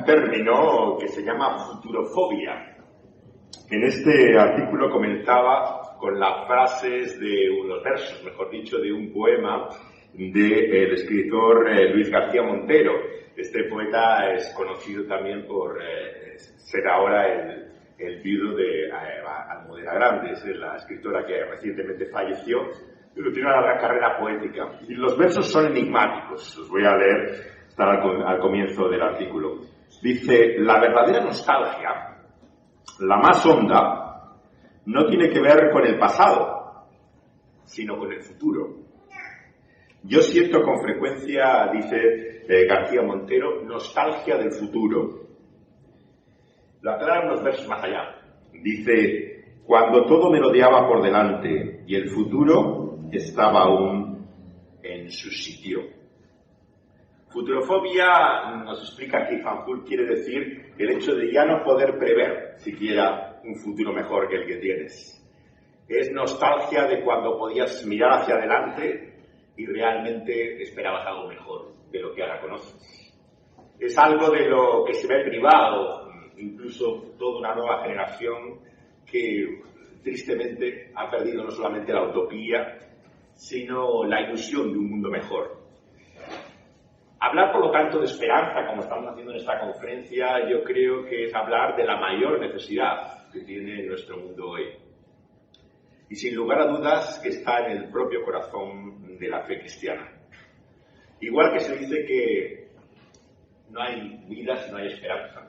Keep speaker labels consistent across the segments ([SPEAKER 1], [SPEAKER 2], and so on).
[SPEAKER 1] un término que se llama futurofobia. En este artículo comenzaba con las frases de unos versos, mejor dicho, de un poema del escritor Luis García Montero. Este poeta es conocido también por ser ahora el viudo de Almudena Grandes, es la escritora que recientemente falleció, pero tiene una larga carrera poética. Y los versos son enigmáticos, los voy a leer, están al comienzo del artículo. Dice: la verdadera nostalgia, la más honda, no tiene que ver con el pasado, sino con el futuro. Yo siento con frecuencia, dice García Montero, nostalgia del futuro. Lo aclara unos versos más allá. Dice: cuando todo me rodeaba por delante y el futuro estaba aún en su sitio. Futurofobia, nos explica aquí Fanjul, quiere decir el hecho de ya no poder prever siquiera un futuro mejor que el que tienes. Es nostalgia de cuando podías mirar hacia adelante y realmente esperabas algo mejor de lo que ahora conoces. Es algo de lo que se ve privado, incluso toda una nueva generación que tristemente ha perdido no solamente la utopía, sino la ilusión de un mundo mejor. Hablar, por lo tanto, de esperanza, como estamos haciendo en esta conferencia, yo creo que es hablar de la mayor necesidad que tiene nuestro mundo hoy. Y sin lugar a dudas que está en el propio corazón de la fe cristiana. Igual que se dice que no hay vida si no hay esperanza.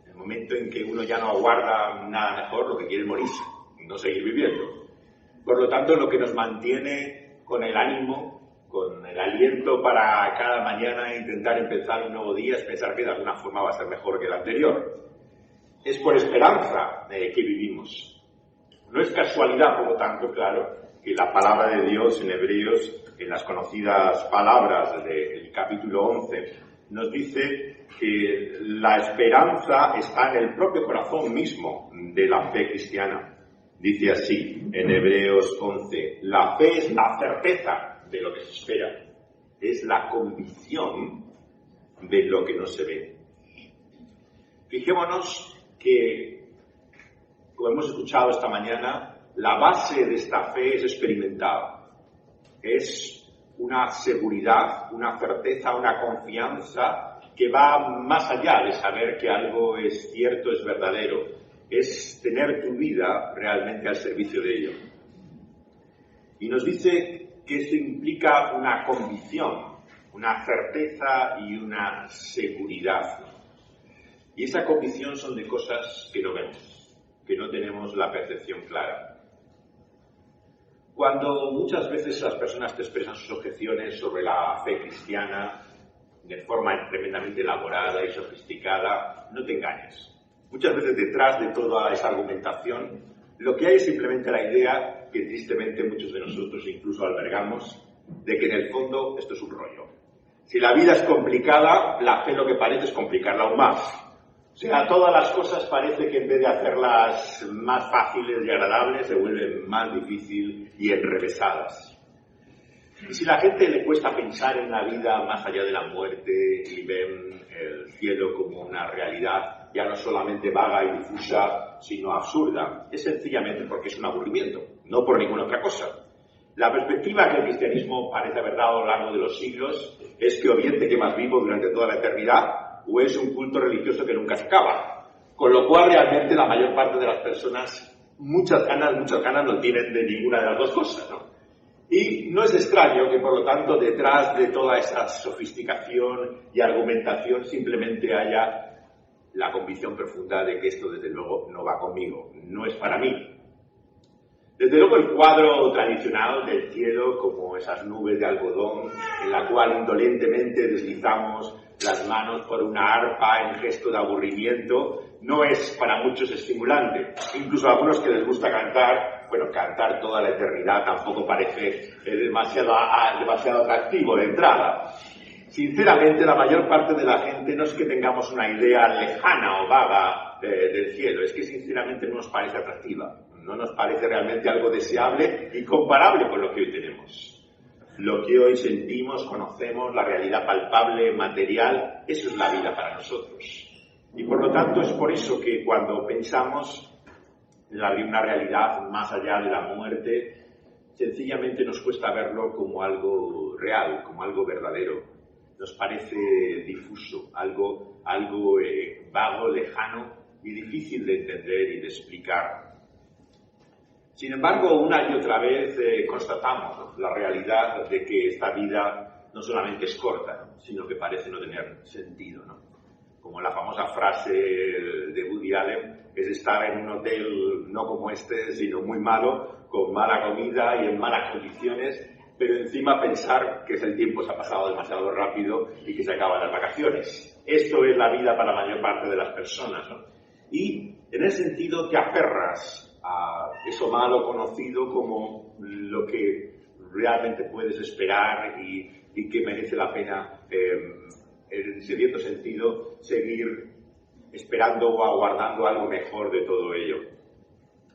[SPEAKER 1] En el momento en que uno ya no aguarda nada mejor, lo que quiere es morirse, no seguir viviendo. Por lo tanto, lo que nos mantiene con el ánimo, con el aliento para cada mañana intentar empezar un nuevo día, es pensar que de alguna forma va a ser mejor que el anterior. Es por esperanza que vivimos. No es casualidad, por lo tanto, claro, que la palabra de Dios en Hebreos, en las conocidas palabras del capítulo 11, nos dice que la esperanza está en el propio corazón mismo de la fe cristiana. Dice así, en Hebreos 11, la fe es la certeza de lo que se espera, es la convicción de lo que no se ve. Fijémonos que, como hemos escuchado esta mañana, la base de esta fe es experimentada. Es una seguridad, una certeza, una confianza que va más allá de saber que algo es cierto, es verdadero. Es tener tu vida realmente al servicio de ello. Y nos dice que esto implica una convicción, una certeza y una seguridad. Y esa convicción son de cosas que no vemos, que no tenemos la percepción clara. Cuando muchas veces las personas te expresan sus objeciones sobre la fe cristiana de forma tremendamente elaborada y sofisticada, no te engañes. Muchas veces detrás de toda esa argumentación lo que hay es simplemente la idea que tristemente muchos de nosotros incluso albergamos de que en el fondo esto es un rollo. Si la vida es complicada, la fe lo que parece es complicarla aún más. O sea, todas las cosas parece que en vez de hacerlas más fáciles y agradables, se vuelven más difíciles y enrevesadas. Y si a la gente le cuesta pensar en la vida más allá de la muerte y ven el cielo como una realidad ya no solamente vaga y difusa, sino absurda, es sencillamente porque es un aburrimiento, no por ninguna otra cosa. La perspectiva que el cristianismo parece haber dado a lo largo de los siglos es que o bien te quemas vivo durante toda la eternidad, o es un culto religioso que nunca se acaba. Con lo cual, realmente, la mayor parte de las personas, muchas ganas no tienen de ninguna de las dos cosas, ¿no? Y no es extraño que, por lo tanto, detrás de toda esa sofisticación y argumentación simplemente haya la convicción profunda de que esto, desde luego, no va conmigo, no es para mí. Desde luego, el cuadro tradicional del cielo, como esas nubes de algodón, en la cual indolentemente deslizamos las manos por una arpa en gesto de aburrimiento, no es para muchos estimulante. Incluso a algunos que les gusta cantar, bueno, cantar toda la eternidad tampoco parece demasiado atractivo de entrada. Sinceramente, la mayor parte de la gente no es que tengamos una idea lejana o vaga del cielo, es que sinceramente no nos parece atractiva, no nos parece realmente algo deseable y comparable con lo que hoy tenemos. Lo que hoy sentimos, conocemos, la realidad palpable, material, eso es la vida para nosotros. Y por lo tanto es por eso que cuando pensamos en una realidad más allá de la muerte, sencillamente nos cuesta verlo como algo real, como algo verdadero. Nos parece difuso, algo vago, lejano y difícil de entender y de explicar. Sin embargo, una y otra vez constatamos la realidad de que esta vida no solamente es corta, sino que parece no tener sentido, ¿no? Como la famosa frase de Woody Allen, es estar en un hotel no como este, sino muy malo, con mala comida y en malas condiciones, pero encima pensar que el tiempo se ha pasado demasiado rápido y que se acaban las vacaciones. Esto es la vida para la mayor parte de las personas, ¿no? Y en ese sentido te aferras a eso malo conocido como lo que realmente puedes esperar y que merece la pena, en cierto sentido, seguir esperando o aguardando algo mejor de todo ello.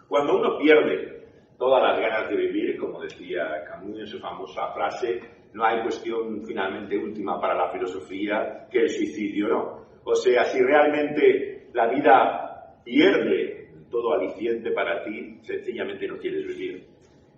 [SPEAKER 1] Cuando uno pierde todas las ganas de vivir, como decía Camus en su famosa frase, no hay cuestión finalmente última para la filosofía que el suicidio, ¿no? O sea, si realmente la vida pierde todo aliciente para ti, sencillamente no quieres vivir.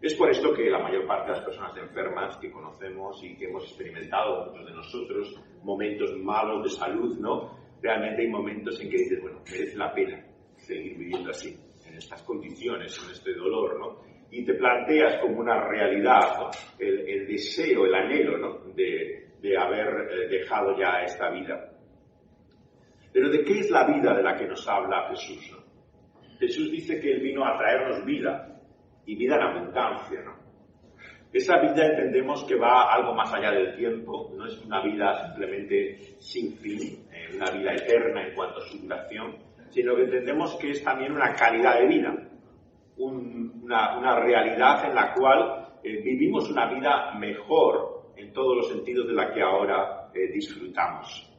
[SPEAKER 1] Es por esto que la mayor parte de las personas enfermas que conocemos y que hemos experimentado, muchos de nosotros, momentos malos de salud, ¿no? Realmente hay momentos en que dices, bueno, merece la pena seguir viviendo así, en estas condiciones, en este dolor, ¿no? Y te planteas como una realidad, ¿no? El deseo, el anhelo, ¿no? de haber dejado ya esta vida. Pero ¿de qué es la vida de la que nos habla Jesús, ¿no? Jesús dice que Él vino a traernos vida, y vida en abundancia, ¿no? Esa vida entendemos que va algo más allá del tiempo, no es una vida simplemente sin fin, una vida eterna en cuanto a su duración, sino que entendemos que es también una calidad de vida, una realidad en la cual vivimos una vida mejor en todos los sentidos de la que ahora disfrutamos.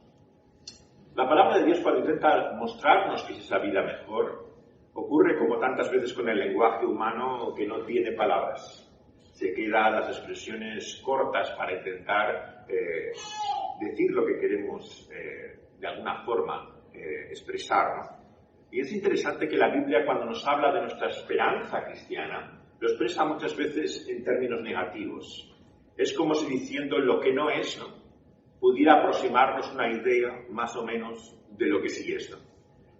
[SPEAKER 1] La palabra de Dios, cuando intenta mostrarnos que es esa vida mejor, ocurre como tantas veces con el lenguaje humano que no tiene palabras. Se queda las expresiones cortas para intentar decir lo que queremos de alguna forma expresar, ¿no? Y es interesante que la Biblia, cuando nos habla de nuestra esperanza cristiana, lo expresa muchas veces en términos negativos. Es como si diciendo lo que no es, ¿no? Pudiera aproximarnos una idea más o menos de lo que sí es, ¿no?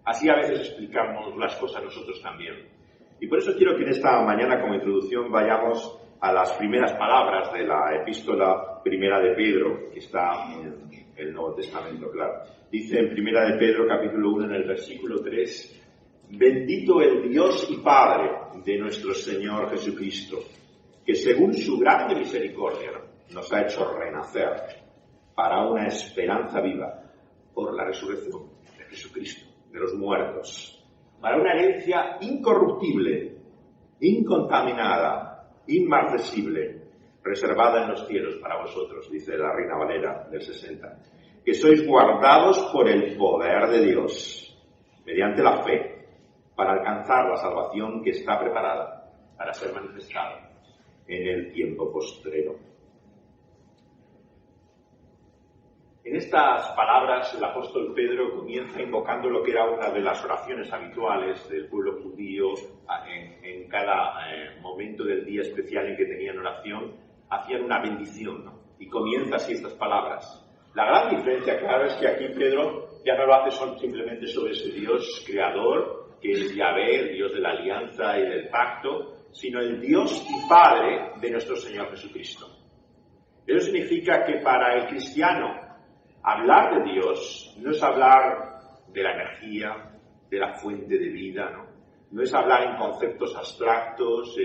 [SPEAKER 1] Así a veces explicamos las cosas nosotros también. Y por eso quiero que en esta mañana, como introducción, vayamos a las primeras palabras de la epístola primera de Pedro, que está en el Nuevo Testamento, claro. Dice en primera de Pedro, capítulo 1, en el versículo 3, bendito el Dios y Padre de nuestro Señor Jesucristo, que según su grande misericordia nos ha hecho renacer para una esperanza viva por la resurrección de Jesucristo de los muertos, para una herencia incorruptible, incontaminada, inmarcesible, reservada en los cielos para vosotros, dice la Reina Valera del 60, que sois guardados por el poder de Dios, mediante la fe, para alcanzar la salvación que está preparada para ser manifestada en el tiempo postrero. En estas palabras el apóstol Pedro comienza invocando lo que era una de las oraciones habituales del pueblo judío en cada momento del día especial en que tenían oración, hacían una bendición, ¿no? Y comienza así estas palabras. La gran diferencia, claro, es que aquí Pedro ya no lo hace simplemente sobre ese Dios creador, que es Yahvé, el Dios de la alianza y del pacto, sino el Dios y Padre de nuestro Señor Jesucristo. Eso significa que para el cristiano hablar de Dios no es hablar de la energía, de la fuente de vida, ¿no? No es hablar en conceptos abstractos,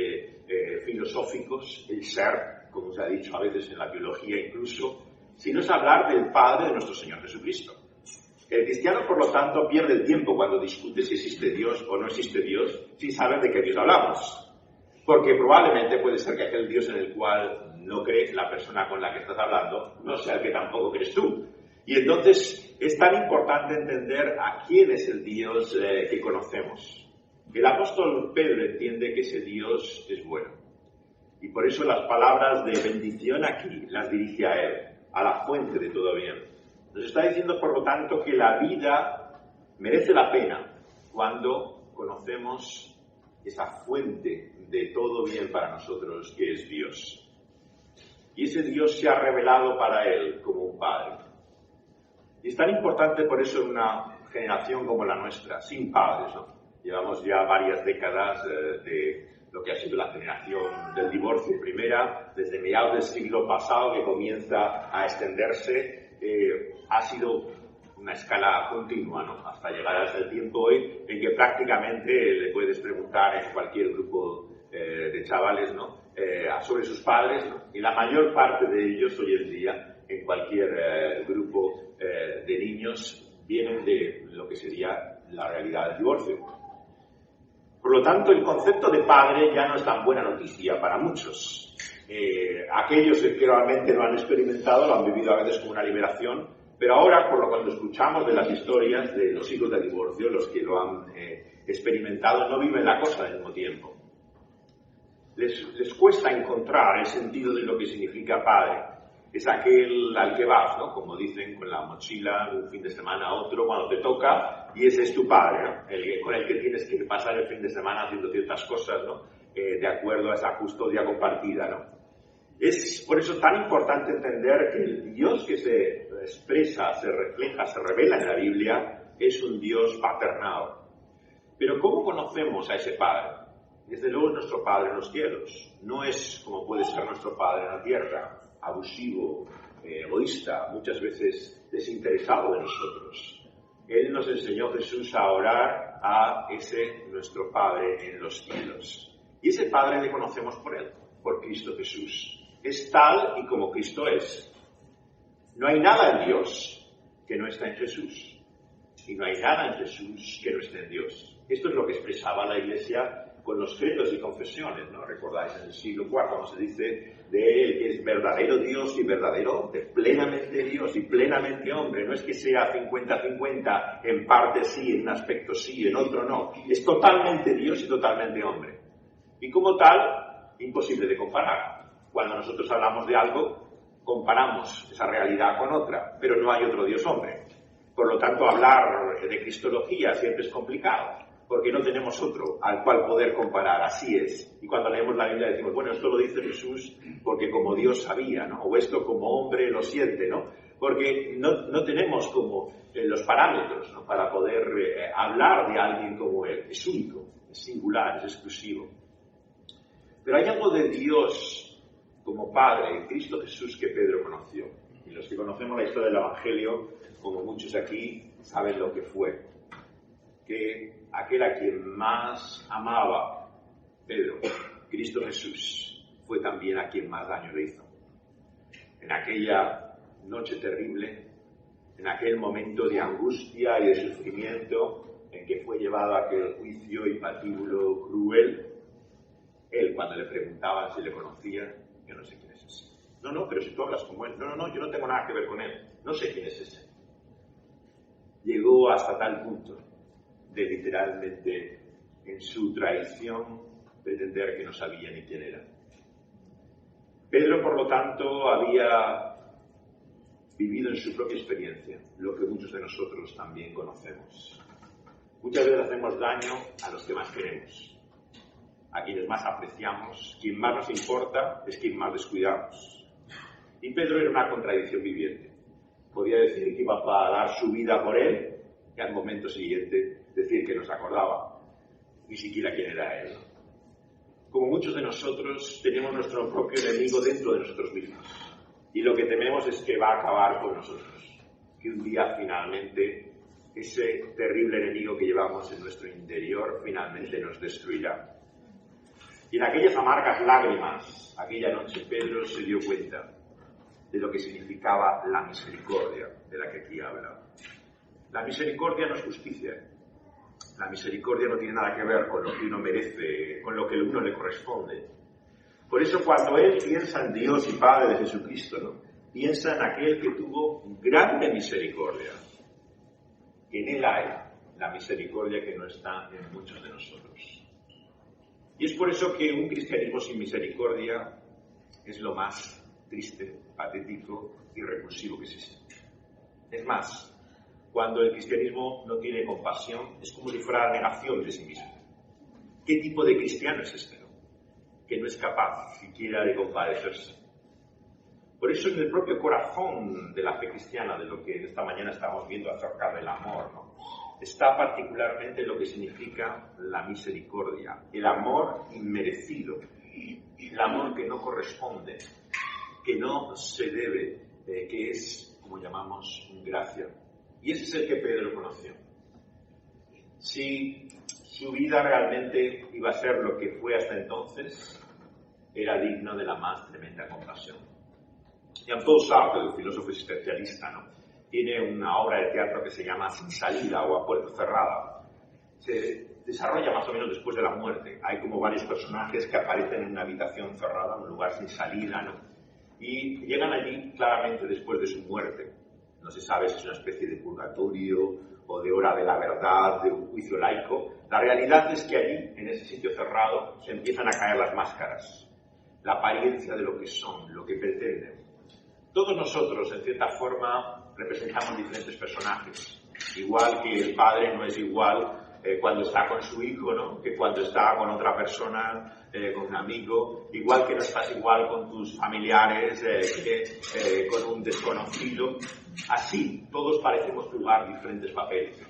[SPEAKER 1] filosóficos, el ser, como se ha dicho a veces en la biología incluso, sino es hablar del Padre de nuestro Señor Jesucristo. El cristiano, por lo tanto, pierde el tiempo cuando discute si existe Dios o no existe Dios, sin saber de qué Dios hablamos. Porque probablemente puede ser que aquel Dios en el cual no cree la persona con la que estás hablando no sea el que tampoco crees tú. Y entonces es tan importante entender a quién es el Dios que conocemos. El apóstol Pedro entiende que ese Dios es bueno. Y por eso las palabras de bendición aquí las dirige a Él, a la fuente de todo bien. Nos está diciendo, por lo tanto, que la vida Merece la pena cuando conocemos esa fuente de todo bien para nosotros, que es Dios. Y ese Dios se ha revelado para él como un padre. Y es tan importante por eso en una generación como la nuestra, sin padres, ¿no? Llevamos ya varias décadas de lo que ha sido la generación del divorcio primera, desde mediados del siglo pasado, que comienza a extenderse, ha sido una escala continua, ¿no? Hasta llegar hasta el tiempo hoy en que prácticamente le puedes preguntar en cualquier grupo de chavales, ¿no? Sobre sus padres, ¿no? Y la mayor parte de ellos hoy en día, en cualquier grupo de niños, vienen de lo que sería la realidad del divorcio. Por lo tanto, el concepto de padre ya no es tan buena noticia para muchos. Aquellos que realmente lo han experimentado lo han vivido a veces como una liberación, pero ahora, por lo cuando escuchamos de las historias de los hijos del divorcio, los que lo han experimentado no viven la cosa al mismo tiempo. Les cuesta encontrar el sentido de lo que significa padre. Es aquel al que vas, ¿no? Como dicen, con la mochila, un fin de semana a otro, cuando te toca, y ese es tu padre, ¿no? Con el que tienes que pasar el fin de semana haciendo ciertas cosas, ¿no? De acuerdo a esa custodia compartida, ¿no? Es por eso tan importante entender que el Dios que se expresa, se refleja, se revela en la Biblia, es un Dios paternal. Pero ¿cómo conocemos a ese Padre? Desde luego es nuestro Padre en los cielos. No es como puede ser nuestro Padre en la tierra, abusivo, egoísta, muchas veces desinteresado de nosotros. Él nos enseñó, Jesús, a orar a ese nuestro Padre en los cielos. Y ese Padre le conocemos por Él, por Cristo Jesús. Es tal y como Cristo es. No hay nada en Dios que no está en Jesús. Y no hay nada en Jesús que no esté en Dios. Esto es lo que expresaba la Iglesia con los credos y confesiones, ¿no? Recordáis en el siglo IV, cuando se dice de Él que es verdadero Dios y verdadero hombre, plenamente Dios y plenamente hombre. No es que sea 50-50, en parte sí, en un aspecto sí, en otro no. Es totalmente Dios y totalmente hombre. Y como tal, imposible de comparar. Cuando nosotros hablamos de algo, comparamos esa realidad con otra, pero no hay otro Dios hombre. Por lo tanto, hablar de cristología siempre es complicado, porque no tenemos otro al cual poder comparar, así es. Y cuando leemos la Biblia decimos, bueno, esto lo dice Jesús porque como Dios sabía, ¿no? O esto como hombre lo siente, ¿no? Porque no tenemos como los parámetros, ¿no? Para poder hablar de alguien como Él. Es único, es singular, es exclusivo. Pero hay algo de Dios como Padre en Cristo Jesús que Pedro conoció. Y los que conocemos la historia del Evangelio, como muchos aquí, saben lo que fue. Que aquel a quien más amaba Pedro, Cristo Jesús, fue también a quien más daño le hizo. En aquella noche terrible, en aquel momento de angustia y de sufrimiento en que fue llevado a aquel juicio y patíbulo cruel, él, cuando le preguntaban si le conocía, yo no sé quién es ese. No, pero si tú hablas como él. No, yo no tengo nada que ver con él. No sé quién es ese. Llegó hasta tal punto de literalmente, en su traición, pretender que no sabía ni quién era. Pedro, por lo tanto, había vivido en su propia experiencia lo que muchos de nosotros también conocemos. Muchas veces hacemos daño a los que más queremos, a quienes más apreciamos. Quien más nos importa es quien más descuidamos. Y Pedro era una contradicción viviente. Podía decir que iba a dar su vida por él y al momento siguiente decir que no se acordaba ni siquiera quién era él. Como muchos de nosotros, tenemos nuestro propio enemigo dentro de nosotros mismos. Y lo que tememos es que va a acabar con nosotros. Que un día finalmente ese terrible enemigo que llevamos en nuestro interior finalmente nos destruirá. Y en aquellas amargas lágrimas, aquella noche, Pedro se dio cuenta de lo que significaba la misericordia de la que aquí habla. La misericordia no es justicia. La misericordia no tiene nada que ver con lo que uno merece, con lo que a uno le corresponde. Por eso cuando él piensa en Dios y Padre de Jesucristo, ¿no? Piensa en aquel que tuvo grande misericordia. En él hay la misericordia que no está en muchos de nosotros. Y es por eso que un cristianismo sin misericordia es lo más triste, patético y repulsivo que existe. Es más, Cuando el cristianismo no tiene compasión, es como si fuera la negación de sí mismo. ¿Qué tipo de cristiano es este? Que no es capaz siquiera de compadecerse. Por eso en el propio corazón de la fe cristiana, de lo que esta mañana estamos viendo acerca del amor, ¿no?, está particularmente lo que significa la misericordia, el amor inmerecido, el amor que no corresponde, que no se debe, que es, como llamamos, gracia. Y ese es el que Pedro conoció. Si su vida realmente iba a ser lo que fue hasta entonces, era digno de la más tremenda compasión. Jean-Paul Sartre, el filósofo existencialista, ¿no?, tiene una obra de teatro que se llama Sin salida o A puerta cerrada. Se desarrolla más o menos después de la muerte. Hay como varios personajes que aparecen en una habitación cerrada, un lugar sin salida, ¿no?, y llegan allí claramente después de su muerte. No se sabe si es una especie de purgatorio o de hora de la verdad, de un juicio laico. La realidad es que allí, en ese sitio cerrado, se empiezan a caer las máscaras, la apariencia de lo que son, lo que pretenden. Todos nosotros, en cierta forma, representamos diferentes personajes. Igual que el padre no es igual cuando está con su hijo, ¿no?, que cuando está con otra persona, con un amigo. Igual que no estás igual con tus familiares que con un desconocido. Así, todos parecemos jugar diferentes papeles.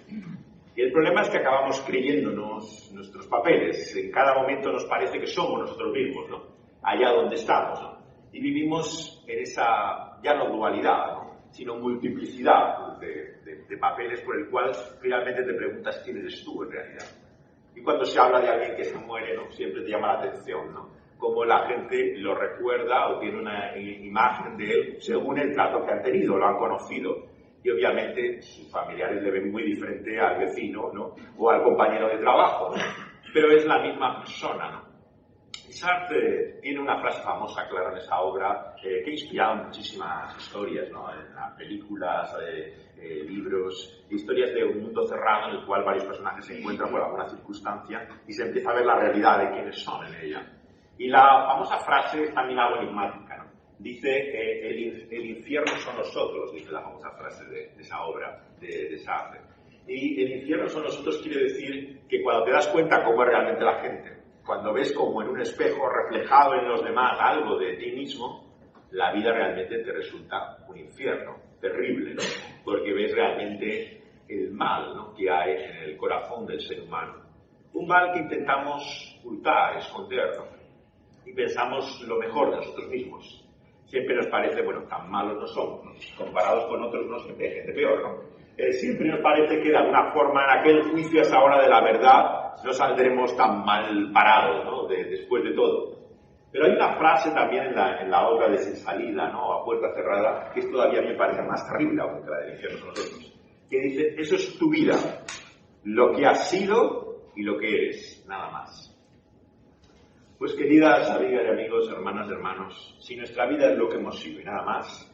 [SPEAKER 1] Y el problema es que acabamos creyéndonos nuestros papeles. En cada momento nos parece que somos nosotros mismos, ¿no?, allá donde estamos, ¿no? Y vivimos en esa, ya no dualidad, ¿no?, sino multiplicidad de papeles por el cual finalmente te preguntas quién eres tú en realidad. Y cuando se habla de alguien que se muere, ¿no?, siempre te llama la atención, ¿no?, cómo la gente lo recuerda o tiene una imagen de él según el trato que han tenido, lo han conocido. Y obviamente sus familiares le ven muy diferente al vecino, ¿no?, o al compañero de trabajo, ¿no?, pero es la misma persona, ¿no? Sartre tiene una frase famosa, claro, en esa obra, que ha inspirado muchísimas historias, ¿no?, en las películas, libros, historias de un mundo cerrado en el cual varios personajes se encuentran por alguna circunstancia y se empieza a ver la realidad de quiénes son en ella. Y la famosa frase es también algo enigmática, ¿no? Dice, el infierno son nosotros, dice la famosa frase de esa obra de Sartre. Y el infierno son nosotros quiere decir que cuando te das cuenta cómo es realmente la gente, cuando ves como en un espejo reflejado en los demás algo de ti mismo, la vida realmente te resulta un infierno terrible, ¿no?, porque ves realmente el mal, ¿no?, que hay en el corazón del ser humano. Un mal que intentamos ocultar, esconder, ¿no?, y pensamos lo mejor de nosotros mismos. Siempre nos parece, bueno, tan malos no somos, ¿no?, comparados con otros no siempre hay gente peor, ¿no? Siempre nos parece que de alguna forma en aquel juicio a esa hora de la verdad no saldremos tan mal parados, ¿no?, después de todo. Pero hay una frase también en la obra de Sin salida, ¿no?, A puerta cerrada, que es todavía me parece más terrible aún que la del infierno son nosotros, que dice, eso es tu vida, lo que has sido y lo que eres, nada más. Pues queridas amigas y amigos, hermanas y hermanos, si nuestra vida es lo que hemos sido y nada más,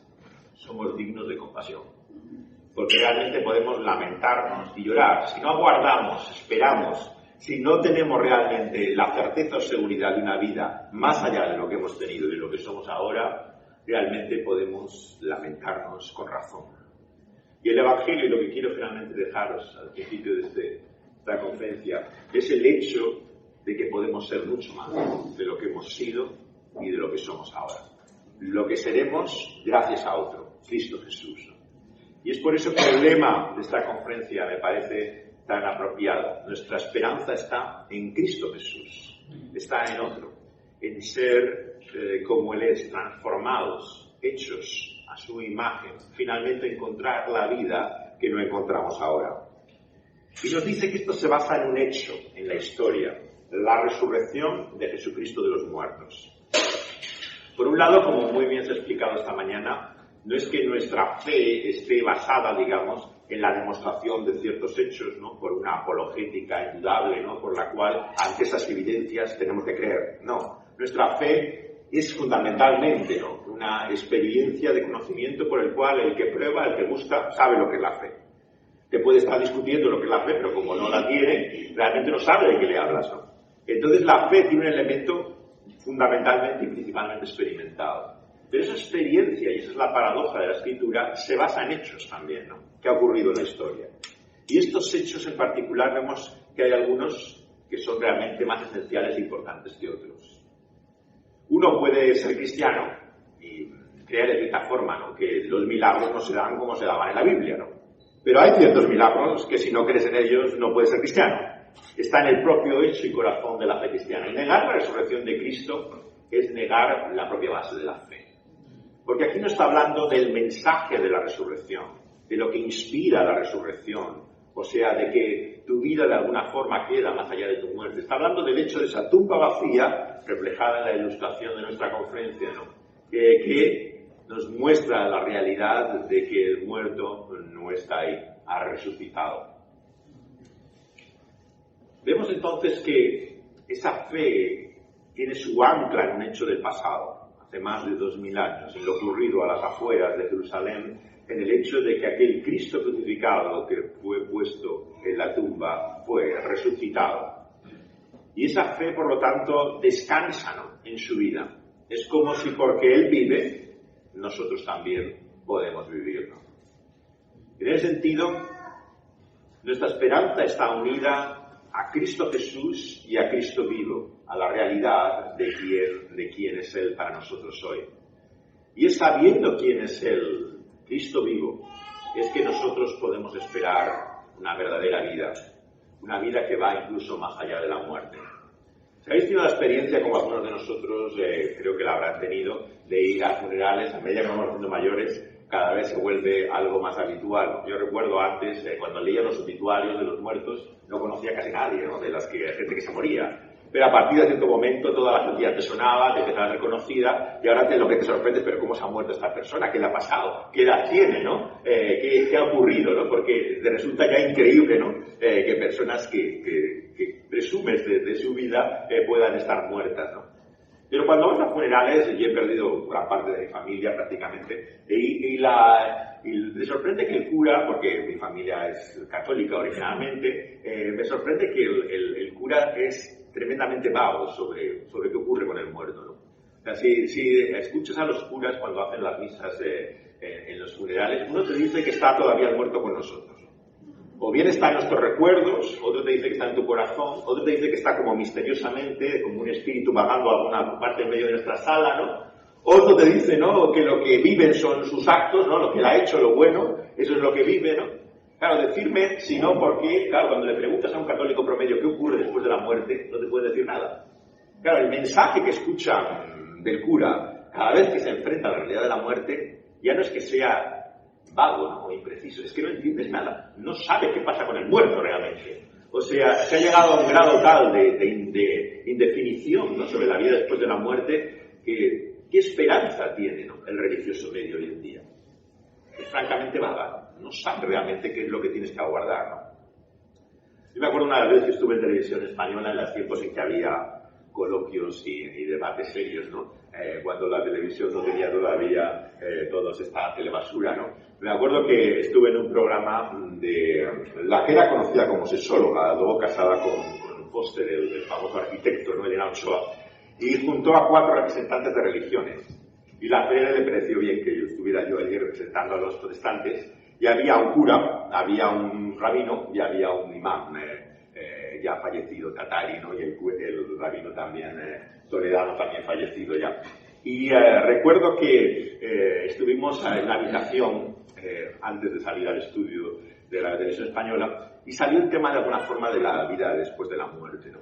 [SPEAKER 1] somos dignos de compasión. Porque realmente podemos lamentarnos y llorar. Si no aguardamos, esperamos, si no tenemos realmente la certeza o seguridad de una vida más allá de lo que hemos tenido y de lo que somos ahora, realmente podemos lamentarnos con razón. Y el Evangelio, y lo que quiero finalmente dejaros al principio de esta conferencia, es el hecho de que podemos ser mucho más de lo que hemos sido y de lo que somos ahora. Lo que seremos gracias a otro, Cristo Jesús. Y es por eso que el lema de esta conferencia me parece tan apropiado. Nuestra esperanza está en Cristo Jesús, está en otro, en ser como Él es, transformados, hechos a su imagen, finalmente encontrar la vida que no encontramos ahora. Y nos dice que esto se basa en un hecho, en la historia, la resurrección de Jesucristo de los muertos. Por un lado, como muy bien se ha explicado esta mañana, no es que nuestra fe esté basada, digamos, en la demostración de ciertos hechos, ¿no?, por una apologética indudable, ¿no?, por la cual ante esas evidencias tenemos que creer. No, nuestra fe es fundamentalmente, ¿no?, una experiencia de conocimiento por el cual el que prueba, el que busca, sabe lo que es la fe. Te puede estar discutiendo lo que es la fe, pero como no la tiene, realmente no sabe de qué le hablas, ¿no? Entonces la fe tiene un elemento fundamentalmente y principalmente experimentado. Pero esa experiencia, y esa es la paradoja de la Escritura, se basa en hechos también, ¿no? ¿Qué ha ocurrido en la historia? Y estos hechos en particular vemos que hay algunos que son realmente más esenciales e importantes que otros. Uno puede ser cristiano y creer de cierta forma, ¿no?, que los milagros no se dan como se daban en la Biblia, ¿no? Pero hay ciertos milagros que si no crees en ellos no puedes ser cristiano. Está en el propio hecho y corazón de la fe cristiana. Y negar la resurrección de Cristo es negar la propia base de la fe. Porque aquí no está hablando del mensaje de la resurrección, de lo que inspira la resurrección, o sea, de que tu vida de alguna forma queda más allá de tu muerte. Está hablando del hecho de esa tumba vacía, reflejada en la ilustración de nuestra conferencia, ¿no?, que nos muestra la realidad de que el muerto no está ahí, ha resucitado. Vemos entonces que esa fe tiene su ancla en un hecho del pasado, hace más de 2000 años, en lo ocurrido a las afueras de Jerusalén, en el hecho de que aquel Cristo crucificado que fue puesto en la tumba fue resucitado. Y esa fe, por lo tanto, descansa, ¿no?, en su vida. Es como si porque Él vive, nosotros también podemos vivir, ¿no? En ese sentido, nuestra esperanza está unida a Cristo Jesús y a Cristo vivo, a la realidad de quién es Él para nosotros hoy. Y es sabiendo quién es Él, Cristo vivo, es que nosotros podemos esperar una verdadera vida, una vida que va incluso más allá de la muerte. Si habéis tenido la experiencia, como algunos de nosotros creo que la habrán tenido, de ir a funerales, a medida que vamos siendo mayores, cada vez se vuelve algo más habitual. Yo recuerdo antes, cuando leía los obituarios de los muertos, no conocía casi nadie, ¿no?, de la gente que se moría. Pero a partir de cierto momento toda la gente ya te sonaba, te empezaba a ser conocida, y ahora lo que te sorprende es, pero ¿cómo se ha muerto esta persona? ¿Qué le ha pasado? ¿Qué edad tiene, no? ¿Qué ha ocurrido, no? Porque resulta ya increíble, ¿no?, que personas que presumes de su vida puedan estar muertas, ¿no? Pero cuando vas a funerales, y he perdido gran parte de mi familia prácticamente, y me sorprende que el cura, porque mi familia es católica originalmente, me sorprende que el cura es tremendamente vago sobre qué ocurre con el muerto, ¿no? O sea, si escuchas a los curas cuando hacen las misas en los funerales, uno te dice que está todavía el muerto con nosotros. O bien está en nuestros recuerdos, otro te dice que está en tu corazón, otro te dice que está como misteriosamente, como un espíritu vagando a alguna parte en medio de nuestra sala, ¿no? Otro te dice, ¿no?, que lo que viven son sus actos, ¿no?, lo que él ha hecho, lo bueno, eso es lo que vive, ¿no? Claro, decirme, si no, ¿por qué? Claro, cuando le preguntas a un católico promedio qué ocurre después de la muerte, no te puede decir nada. Claro, el mensaje que escucha del cura cada vez que se enfrenta a la realidad de la muerte, ya no es que sea vago, ¿no?, o impreciso, es que no entiendes nada, no sabe qué pasa con el muerto realmente. O sea, se ha llegado a un grado tal de indefinición, ¿no?, sobre la vida después de la muerte, que ¿qué esperanza tiene, ¿no?, el religioso medio hoy en día? Es francamente vaga, no sabe realmente qué es lo que tienes que aguardar, ¿no? Yo me acuerdo una vez que estuve en televisión española en los tiempos en que había coloquios y debates serios, ¿no? Cuando la televisión no tenía todavía toda esta telebasura, ¿no? Me acuerdo que estuve en un programa de la que era conocida como sexóloga, luego casada con Foster, el famoso arquitecto, ¿no?, Elena Ochoa, y juntó a 4 representantes de religiones. Y la fe le pareció bien que yo estuviera allí representando a los protestantes, y había un cura, había un rabino y había un imán ya fallecido, Tatari, ¿no?, y el rabino también, Toledano, también fallecido ya. Y recuerdo que estuvimos en la habitación antes de salir al estudio de la televisión española, y salió el tema de alguna forma de la vida después de la muerte, ¿no?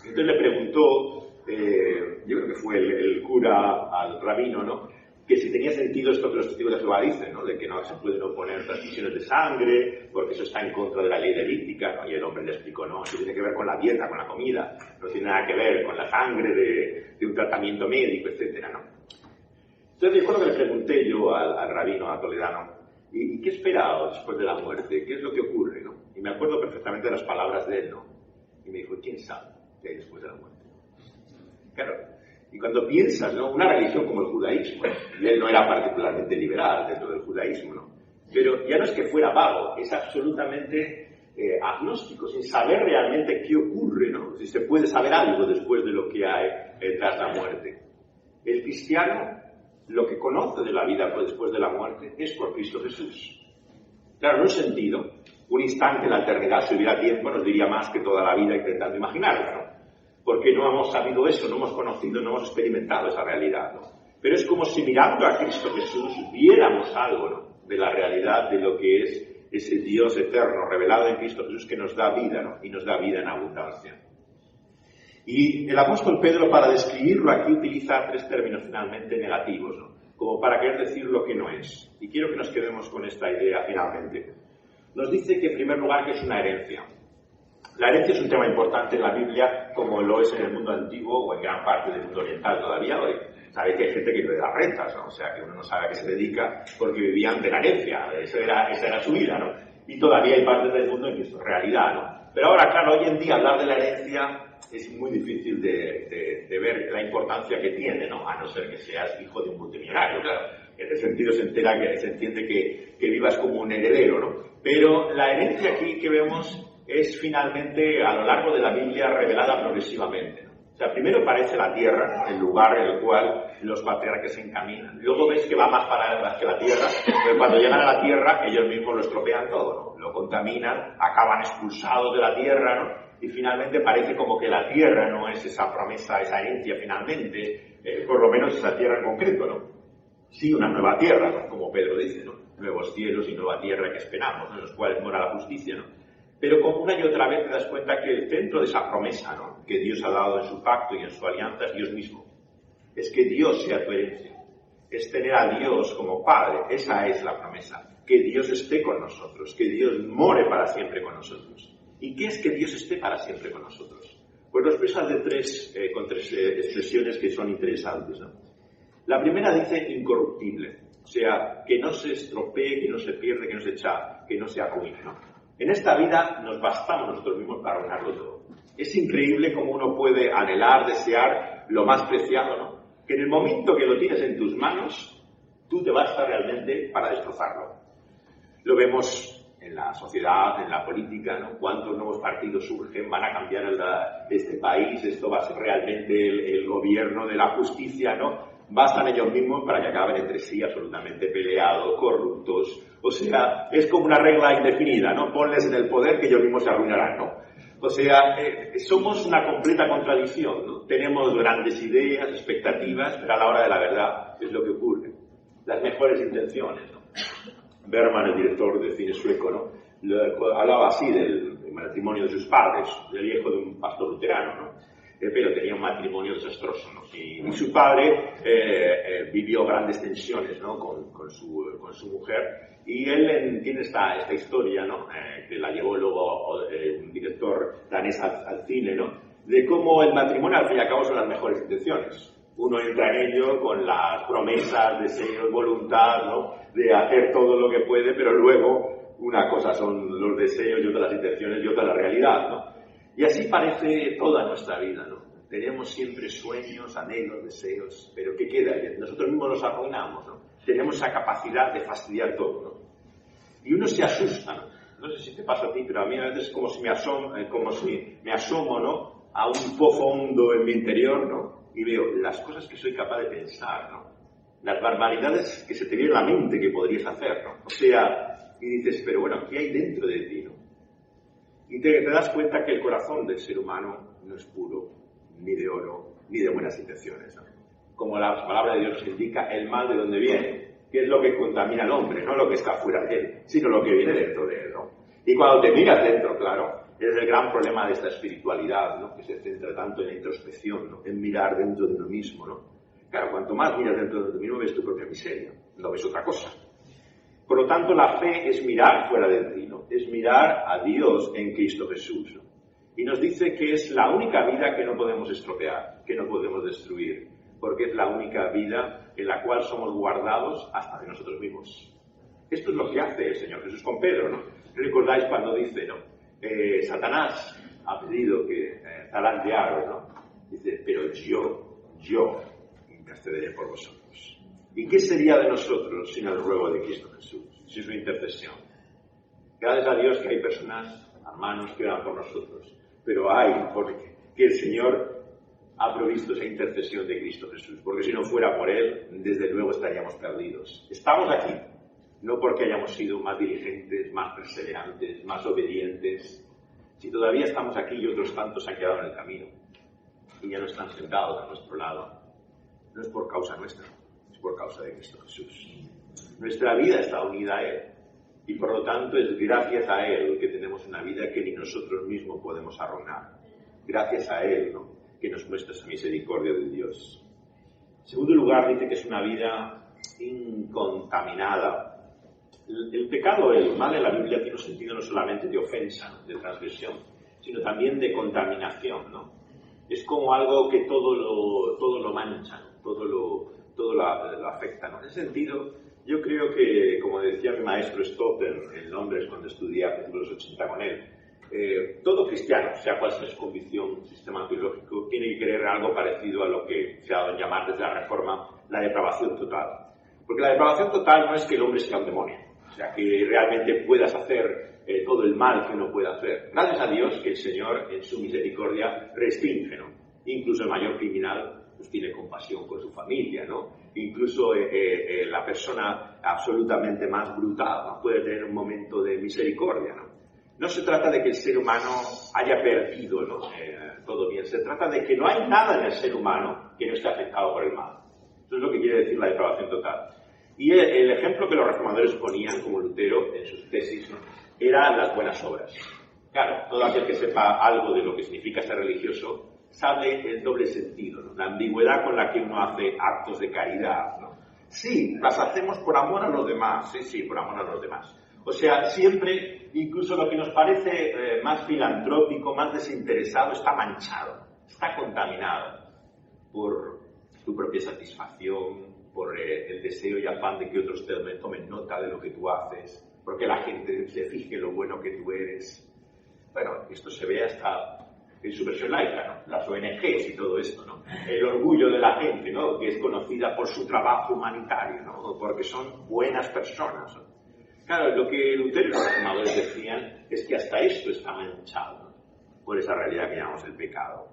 [SPEAKER 1] Entonces le preguntó, yo creo que fue el cura al rabino, ¿no?, que si tenía sentido esto que los testigos de Jehová dicen, ¿no?, de que no se pueden oponer transmisiones de sangre, porque eso está en contra de la ley levítica, ¿no? Y el hombre le explicó, no, eso tiene que ver con la dieta, con la comida, no tiene nada que ver con la sangre de un tratamiento médico, etcétera, ¿no? Entonces recuerdo que le pregunté yo al rabino, a Toledano, ¿y qué esperaba después de la muerte? ¿Qué es lo que ocurre, no? Y me acuerdo perfectamente de las palabras de él, ¿no? Y me dijo, ¿quién sabe qué hay después de la muerte? Claro. Y cuando piensas, ¿no?, una religión como el judaísmo, y él no era particularmente liberal dentro del judaísmo, ¿no?, pero ya no es que fuera vago, es absolutamente agnóstico, sin saber realmente qué ocurre, ¿no?, si se puede saber algo después de lo que hay tras la muerte. El cristiano lo que conoce de la vida después de la muerte es por Cristo Jesús. Claro, en un sentido, un instante en la eternidad, si hubiera tiempo, nos diría más que toda la vida intentando imaginarla, ¿no? Porque no hemos sabido eso, no hemos conocido, no hemos experimentado esa realidad, ¿no? Pero es como si mirando a Cristo Jesús viéramos algo, ¿no?, de la realidad de lo que es ese Dios eterno revelado en Cristo Jesús que nos da vida, ¿no?, y nos da vida en abundancia. Y el apóstol Pedro, para describirlo aquí, utiliza tres términos finalmente negativos, ¿no?, como para querer decir lo que no es. Y quiero que nos quedemos con esta idea finalmente. Nos dice que, en primer lugar, que es una herencia. La herencia es un tema importante en la Biblia, como lo es en el mundo antiguo o en gran parte del mundo oriental todavía hoy. Sabéis que hay gente que le da rentas, ¿no? O sea, que uno no sabe a qué se dedica porque vivían de la herencia. Esa era su vida, ¿no? Y todavía hay partes del mundo en que esto es realidad, ¿no? Pero ahora, claro, hoy en día hablar de la herencia es muy difícil de ver la importancia que tiene, ¿no? A no ser que seas hijo de un multimillonario, claro. En ese sentido se entiende que vivas como un heredero, ¿no? Pero la herencia aquí que vemos es finalmente, a lo largo de la Biblia, revelada progresivamente, ¿no? O sea, primero parece la tierra, el lugar en el cual los patriarcas se encaminan. Luego ves que va más para atrás que la tierra, pero cuando llegan a la tierra, ellos mismos lo estropean todo, ¿no? Lo contaminan, acaban expulsados de la tierra, ¿no? Y finalmente parece como que la tierra no es esa promesa, esa herencia finalmente, por lo menos esa tierra en concreto, ¿no? Sí, una nueva tierra, ¿no?, como Pedro dice, ¿no? Nuevos cielos y nueva tierra que esperamos, ¿no?, en los cuales mora la justicia, ¿no? Pero como una y otra vez te das cuenta que el centro de esa promesa, ¿no?, que Dios ha dado en su pacto y en su alianza es Dios mismo. Es que Dios sea tu herencia. Es tener a Dios como Padre. Esa es la promesa. Que Dios esté con nosotros. Que Dios more para siempre con nosotros. ¿Y qué es que Dios esté para siempre con nosotros? Pues lo expresa con tres expresiones que son interesantes, ¿no? La primera dice incorruptible. O sea, que no se estropee, que no se pierde, que no se echa, que no se arruine, ¿no? En esta vida nos bastamos nosotros mismos para arruinarlo todo. Es increíble cómo uno puede anhelar, desear lo más preciado, ¿no? Que en el momento que lo tienes en tus manos, tú te basta realmente para destrozarlo. Lo vemos en la sociedad, en la política, ¿no? Cuántos nuevos partidos surgen, van a cambiar este país, esto va a ser realmente el gobierno de la justicia, ¿no? Bastan ellos mismos para que acaben entre sí absolutamente peleados, corruptos. O sea, es como una regla indefinida, ¿no? Ponles en el poder que ellos mismos se arruinarán, ¿no? O sea, somos una completa contradicción, ¿no? Tenemos grandes ideas, expectativas, pero a la hora de la verdad es lo que ocurre. Las mejores intenciones, ¿no? Bergman, el director de cine sueco, ¿no?, hablaba así del matrimonio de sus padres, del hijo de un pastor luterano, ¿no? Pero tenía un matrimonio desastroso, ¿no? Y su padre vivió grandes tensiones, ¿no?, con su mujer, y él tiene esta historia, ¿no?, que la llevó luego un director danés al cine, ¿no?, de cómo el matrimonio al fin y al cabo son las mejores intenciones. Uno entra en ello con las promesas, deseos, voluntad, ¿no?, de hacer todo lo que puede, pero luego una cosa son los deseos y otra las intenciones y otra la realidad, ¿no? Y así parece toda nuestra vida, ¿no? Tenemos siempre sueños, anhelos, deseos, pero ¿qué queda? Nosotros mismos los arruinamos, ¿no? Tenemos esa capacidad de fastidiar todo, ¿no? Y uno se asusta, ¿no? No sé si te pasa a ti, pero a mí a veces es como si me asomo, ¿no?, a un pozo hondo en mi interior, ¿no?, y veo las cosas que soy capaz de pensar, ¿no?, las barbaridades que se te viene a la mente que podrías hacer, ¿no? O sea, y dices, pero bueno, ¿qué hay dentro de ti, no? Y te das cuenta que el corazón del ser humano no es puro, ni de oro, ni de buenas intenciones, ¿no? Como la palabra de Dios nos indica, el mal de dónde viene, que es lo que contamina al hombre, no lo que está fuera de él, sino lo que viene dentro de él, ¿no? Y cuando te miras dentro, claro, es el gran problema de esta espiritualidad, ¿no?, que se centra tanto en la introspección, ¿no?, en mirar dentro de uno mismo, ¿no? Claro, cuanto más miras dentro de uno mismo, ves tu propia miseria, no ves otra cosa. Por lo tanto, la fe es mirar fuera de ti, ¿no?, es mirar a Dios en Cristo Jesús, ¿no? Y nos dice que es la única vida que no podemos estropear, que no podemos destruir, porque es la única vida en la cual somos guardados hasta de nosotros mismos. Esto es lo que hace el Señor Jesús con Pedro, ¿no? ¿Recordáis cuando dice, ¿no?, Satanás ha pedido que zarandearos, ¿no? Dice, pero yo intercederé por vosotros. ¿Y qué sería de nosotros sin el ruego de Cristo Jesús, sin su intercesión? Gracias a Dios que hay personas, hermanos, que oran por nosotros, pero hay porque el Señor ha provisto esa intercesión de Cristo Jesús, porque si no fuera por Él, desde luego estaríamos perdidos. Estamos aquí, no porque hayamos sido más diligentes, más perseverantes, más obedientes. Si todavía estamos aquí y otros tantos han quedado en el camino y ya no están sentados a nuestro lado, no es por causa nuestra, es por causa de Cristo Jesús. Nuestra vida está unida a Él y por lo tanto es gracias a Él que tenemos una vida que ni nosotros mismos podemos arruinar. Gracias a Él, ¿no?, que nos muestra esa misericordia de Dios. En segundo lugar, dice que es una vida incontaminada. El pecado, el mal en la Biblia tiene un sentido no solamente de ofensa, de transgresión, sino también de contaminación, ¿no? Es como algo que todo lo mancha, ¿no? todo lo afecta, ¿no? En ese sentido, yo creo que, como decía mi maestro Stopper en Londres cuando estudié a principios de los 80 con él, todo cristiano, sea cual sea su convicción, sistema teológico, tiene que creer algo parecido a lo que se ha dado en llamar desde la Reforma la depravación total. Porque la depravación total no es que el hombre sea un demonio, o sea, que realmente puedas hacer todo el mal que uno puede hacer. Gracias a Dios que el Señor, en su misericordia, restringe, ¿no? Incluso el mayor criminal pues tiene compasión con su familia, ¿no? Incluso la persona absolutamente más brutal, ¿no?, puede tener un momento de misericordia, ¿no? No se trata de que el ser humano haya perdido, ¿no?, todo bien. Se trata de que no hay nada en el ser humano que no esté afectado por el mal. Eso es lo que quiere decir la depravación total. Y el ejemplo que los reformadores ponían, como Lutero en sus tesis, ¿no?, eran las buenas obras. Claro, todo aquel que sepa algo de lo que significa ser religioso sabe el doble sentido, ¿no?, la ambigüedad con la que uno hace actos de caridad, ¿no? Sí, las hacemos por amor a los demás, sí, por amor a los demás. O sea, siempre, incluso lo que nos parece más filantrópico, más desinteresado, está manchado, está contaminado por tu propia satisfacción, por el deseo y afán de que otros tomen nota de lo que tú haces, porque la gente se fije en lo bueno que tú eres. Bueno, esto se ve hasta en su versión laica, ¿no?, las ONGs y todo esto, ¿no?, el orgullo de la gente, ¿no?, que es conocida por su trabajo humanitario, ¿no?, porque son buenas personas, ¿no? Claro, lo que Lutero y los reformadores decían es que hasta esto está manchado, ¿no?, por esa realidad que llamamos el pecado.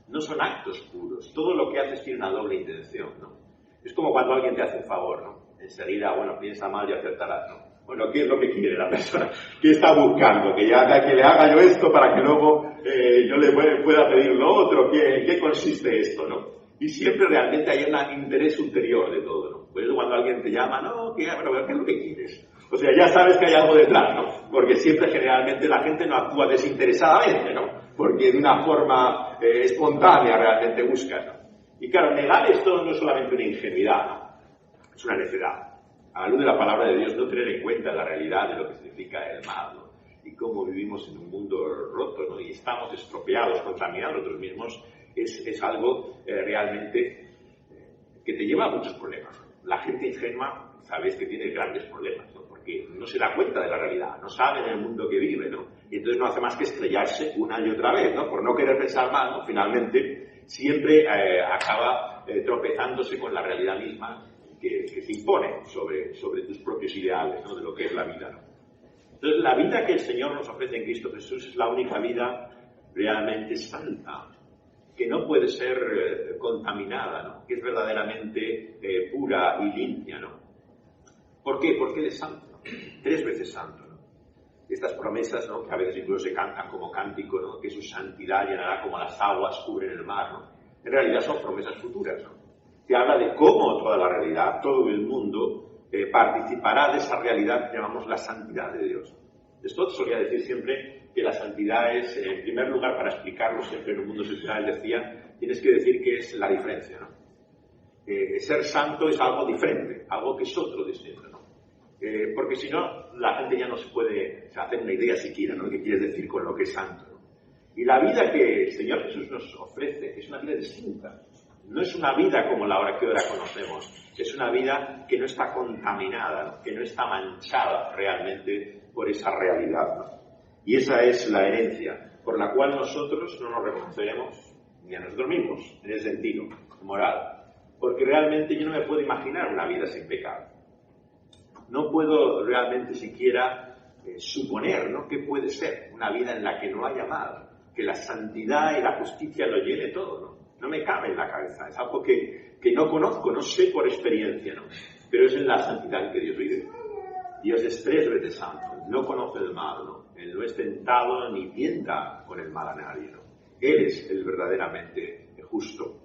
[SPEAKER 1] No son actos puros, todo lo que haces tiene una doble intención, ¿no? Es como cuando alguien te hace un favor, ¿no? Enseguida, bueno, piensa mal y acertarás, ¿no? Bueno, ¿qué es lo que quiere la persona? ¿Qué está buscando? ¿Que le haga yo esto para que luego yo le pueda pedir lo otro? ¿Qué consiste esto, no? Y siempre realmente hay un interés ulterior de todo, ¿no? Por eso cuando alguien te llama, no, ¿qué es lo que quieres? O sea, ya sabes que hay algo detrás, ¿no? Porque siempre, generalmente, la gente no actúa desinteresadamente, ¿no? Porque de una forma espontánea realmente busca, ¿no? Y claro, negar esto no es solamente una ingenuidad, ¿no?, es una necedad. A la luz de la palabra de Dios, no tener en cuenta la realidad de lo que significa el mal, ¿no?, y cómo vivimos en un mundo roto, ¿no?, y estamos estropeados, contaminados nosotros mismos, es algo realmente que te lleva a muchos problemas. La gente ingenua, sabes que tiene grandes problemas, ¿no?, porque no se da cuenta de la realidad, no sabe en el mundo que vive, ¿no?, y entonces no hace más que estrellarse una y otra vez, ¿no?, por no querer pensar mal, ¿no?, finalmente siempre acaba tropezándose con la realidad misma que se impone sobre tus propios ideales, ¿no?, de lo que es la vida, ¿no? Entonces, la vida que el Señor nos ofrece en Cristo Jesús es la única vida realmente santa, que no puede ser contaminada, ¿no?, que es verdaderamente pura y limpia, ¿no? ¿Por qué? Porque Él es santo, ¿no?, 3 veces santo, ¿no? Estas promesas, ¿no?, que a veces incluso se cantan como cántico, ¿no?, que su santidad llenará como las aguas cubren el mar, ¿no?, en realidad son promesas futuras, ¿no?, que habla de cómo toda la realidad, todo el mundo, participará de esa realidad que llamamos la santidad de Dios. Esto solía decir siempre que la santidad es, en primer lugar, para explicarlo siempre en un mundo secular, decía, tienes que decir que es la diferencia, ¿no? Ser santo es algo diferente, algo que es otro distinto, ¿no? Porque si no, la gente ya no se puede hacer una idea siquiera, ¿no?, de qué quieres decir con lo que es santo, ¿no? Y la vida que el Señor Jesús nos ofrece es una vida distinta. No es una vida como la que ahora conocemos. Es una vida que no está contaminada, ¿no?, que no está manchada realmente por esa realidad, ¿no? Y esa es la herencia por la cual nosotros no nos reconoceremos ni a nosotros mismos, en el sentido moral. Porque realmente yo no me puedo imaginar una vida sin pecado. No puedo realmente siquiera suponer, ¿no?, que puede ser una vida en la que no haya mal, que la santidad y la justicia lo llene todo, ¿no? No me cabe en la cabeza. Es algo que no conozco, no sé por experiencia, ¿no? Pero es en la santidad en que Dios vive. Dios es 3 veces santo, no conoce el mal, ¿no? Él no es tentado ni tienta con el mal a nadie, ¿no? Él es el verdaderamente justo.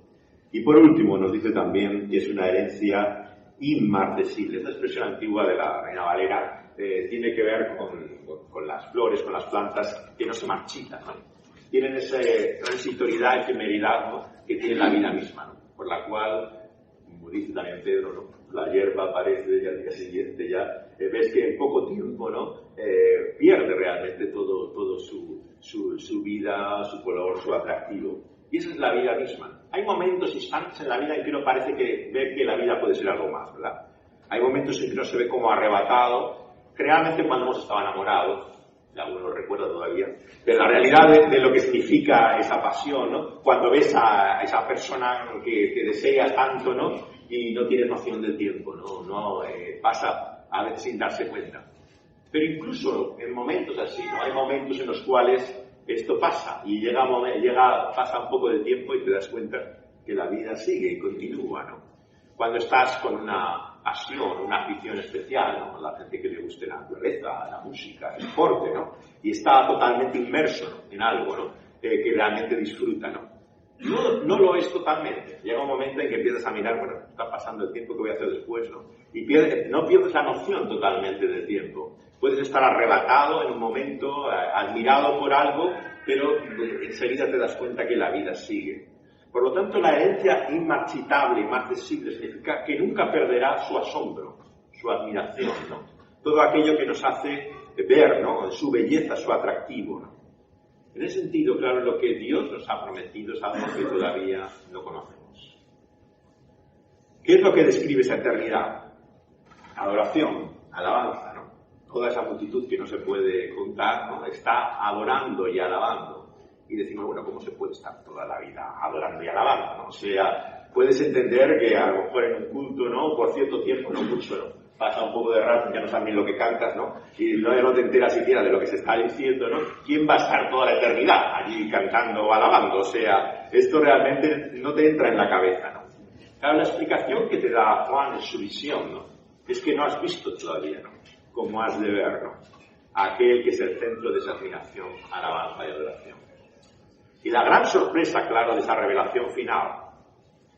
[SPEAKER 1] Y por último nos dice también que es una herencia inmarcesible. Esta expresión antigua de la Reina Valera tiene que ver con las flores, con las plantas que no se marchitan, ¿no? Tienen esa transitoriedad, efemeridad, ¿no? Que tiene la vida misma, ¿no? Por la cual, como dice también Pedro, ¿no? La hierba aparece y al día siguiente ya ves que en poco tiempo, ¿no? Pierde realmente todo su vida, su color, su atractivo. Y esa es la vida misma. Hay momentos, instantes en la vida en que uno parece ver que la vida puede ser algo más, ¿verdad? Hay momentos en que uno se ve como arrebatado, generalmente cuando hemos estado enamorados, y alguno lo recuerda todavía, pero la realidad de lo que significa esa pasión, ¿no? Cuando ves a esa persona que deseas tanto, ¿no? Y no tienes noción del tiempo, ¿no? Pasa a veces sin darse cuenta. Pero incluso en momentos así, ¿no? Hay momentos en los cuales esto pasa y pasa un poco de tiempo y te das cuenta que la vida sigue y continúa, ¿no? Cuando estás con una pasión, una afición especial, ¿no? La gente que le guste la naturaleza, la música, el deporte, ¿no? Y está totalmente inmerso, ¿no? En algo, ¿no? Que realmente disfruta, ¿no? No lo es totalmente. Llega un momento en que empiezas a mirar, bueno, está pasando el tiempo que voy a hacer después, ¿no? Y no pierdes la noción totalmente del tiempo. Puedes estar arrebatado en un momento, admirado por algo, pero enseguida te das cuenta que la vida sigue. Por lo tanto, la herencia inmarchitable, inmarcesible, significa que nunca perderá su asombro, su admiración, ¿no? Todo aquello que nos hace ver, ¿no? Su belleza, su atractivo, ¿no? En ese sentido, claro, lo que Dios nos ha prometido es algo que todavía no conocemos. ¿Qué es lo que describe esa eternidad? Adoración, alabanza, ¿no? Toda esa multitud que no se puede contar, ¿no? Está adorando y alabando. Y decimos, bueno, ¿cómo se puede estar toda la vida adorando y alabando, ¿no? O sea, puedes entender que a lo mejor en un culto, ¿no? Por cierto tiempo, no mucho, ¿no? Pasa un poco de rato, ya no sabes ni lo que cantas, ¿no? Y no te enteras siquiera de lo que se está diciendo, ¿no? ¿Quién va a estar toda la eternidad allí cantando o alabando? O sea, esto realmente no te entra en la cabeza, ¿no? Claro, la explicación que te da Juan en su visión, ¿no? Es que no has visto todavía, ¿no? Cómo has de ver, ¿no? Aquel que es el centro de esa admiración, alabanza y adoración. Y la gran sorpresa, claro, de esa revelación final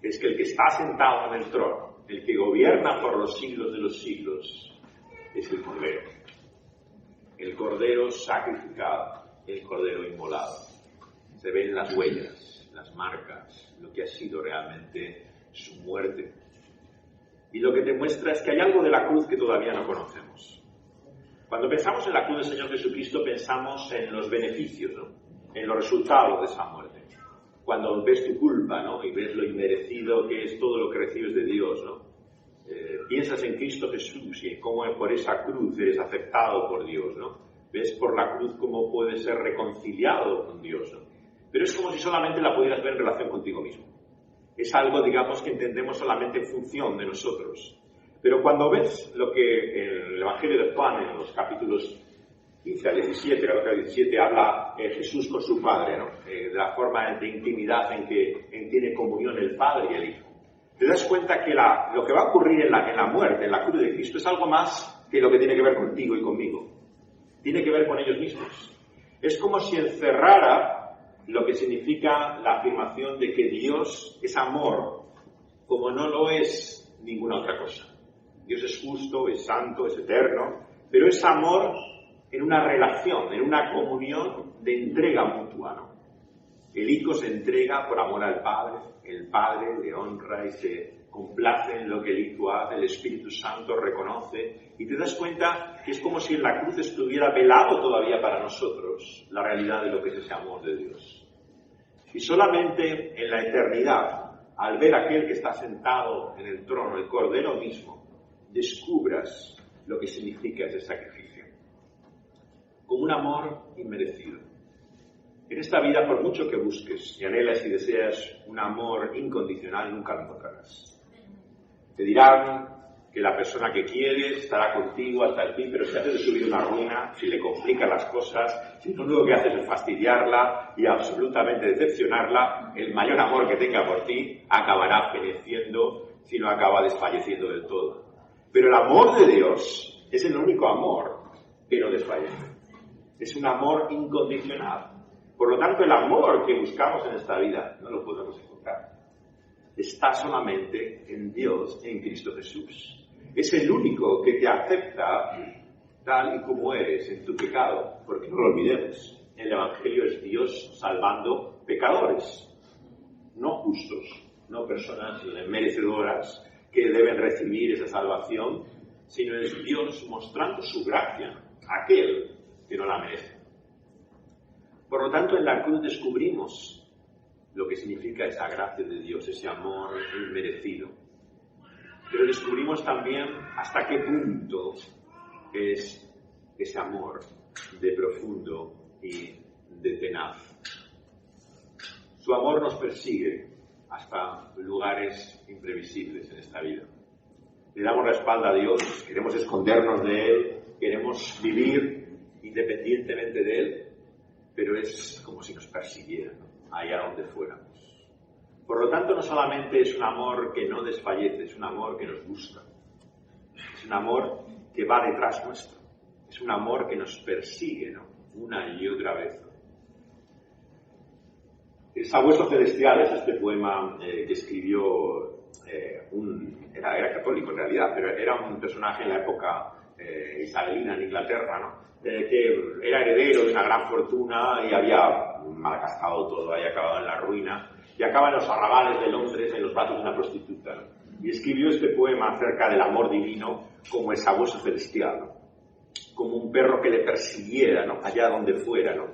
[SPEAKER 1] es que el que está sentado en el trono, el que gobierna por los siglos de los siglos, es el Cordero. El Cordero sacrificado, el Cordero inmolado. Se ven las huellas, las marcas, lo que ha sido realmente su muerte. Y lo que te muestra es que hay algo de la cruz que todavía no conocemos. Cuando pensamos en la cruz del Señor Jesucristo, pensamos en los beneficios, ¿no? En los resultados de esa muerte. Cuando ves tu culpa, ¿no? Y ves lo inmerecido que es todo lo que recibes de Dios, ¿no? Piensas en Cristo Jesús y en cómo por esa cruz eres aceptado por Dios, ¿no? Ves por la cruz cómo puedes ser reconciliado con Dios, ¿no? Pero es como si solamente la pudieras ver en relación contigo mismo. Es algo, digamos, que entendemos solamente en función de nosotros. Pero cuando ves lo que en el Evangelio de Juan, en los capítulos 15 al 17, creo que al 17 habla Jesús con su Padre, ¿no? De la forma de intimidad en que tiene comunión el Padre y el Hijo. Te das cuenta que lo que va a ocurrir en la muerte, en la cruz de Cristo, es algo más que lo que tiene que ver contigo y conmigo. Tiene que ver con ellos mismos. Es como si encerrara lo que significa la afirmación de que Dios es amor, como no lo es ninguna otra cosa. Dios es justo, es santo, es eterno, pero es amor en una relación, en una comunión de entrega mutua, ¿no? El Hijo se entrega por amor al Padre, el Padre le honra y se complace en lo que el Hijo hace, el Espíritu Santo reconoce, y te das cuenta que es como si en la cruz estuviera velado todavía para nosotros la realidad de lo que es ese amor de Dios. Y solamente en la eternidad, al ver a aquel que está sentado en el trono, el Cordero mismo, descubras lo que significa ese sacrificio. Como un amor inmerecido. En esta vida, por mucho que busques y anhelas y deseas un amor incondicional, nunca lo encontrarás. Te dirán que la persona que quieres estará contigo hasta el fin, pero si haces de su vida una ruina, si le complicas las cosas, si lo único que haces es fastidiarla y absolutamente decepcionarla, el mayor amor que tenga por ti acabará feneciendo, si no acaba desfalleciendo del todo. Pero el amor de Dios es el único amor que no desfallece. Es un amor incondicional. Por lo tanto, el amor que buscamos en esta vida no lo podemos encontrar. Está solamente en Dios, en Cristo Jesús. Es el único que te acepta tal y como eres en tu pecado, porque no lo olvidemos. El Evangelio es Dios salvando pecadores, no justos, no personas merecedoras que deben recibir esa salvación, sino es Dios mostrando su gracia a aquel que no la merece. Por lo tanto, en la cruz descubrimos lo que significa esa gracia de Dios, ese amor inmerecido. Pero descubrimos también hasta qué punto es ese amor de profundo y de tenaz. Su amor nos persigue hasta lugares imprevisibles en esta vida. Le damos la espalda a Dios, queremos escondernos de Él, queremos vivir independientemente de Él, pero es como si nos persiguiera, ¿no? Allá donde fuéramos. Por lo tanto, no solamente es un amor que no desfallece, es un amor que nos busca. Es un amor que va detrás nuestro. Es un amor que nos persigue, ¿no? Una y otra vez. El Sabueso Celestial es este poema que escribió era católico en realidad, pero era un personaje en la época isabelina en Inglaterra, ¿no? Que era heredero de una gran fortuna y había malgastado todo, había acabado en la ruina y acaba en los arrabales de Londres en los brazos de una prostituta, ¿no? Y escribió este poema acerca del amor divino como el sabueso celestial, ¿no? Como un perro que le persiguiera, ¿no? Allá donde fuera, ¿no?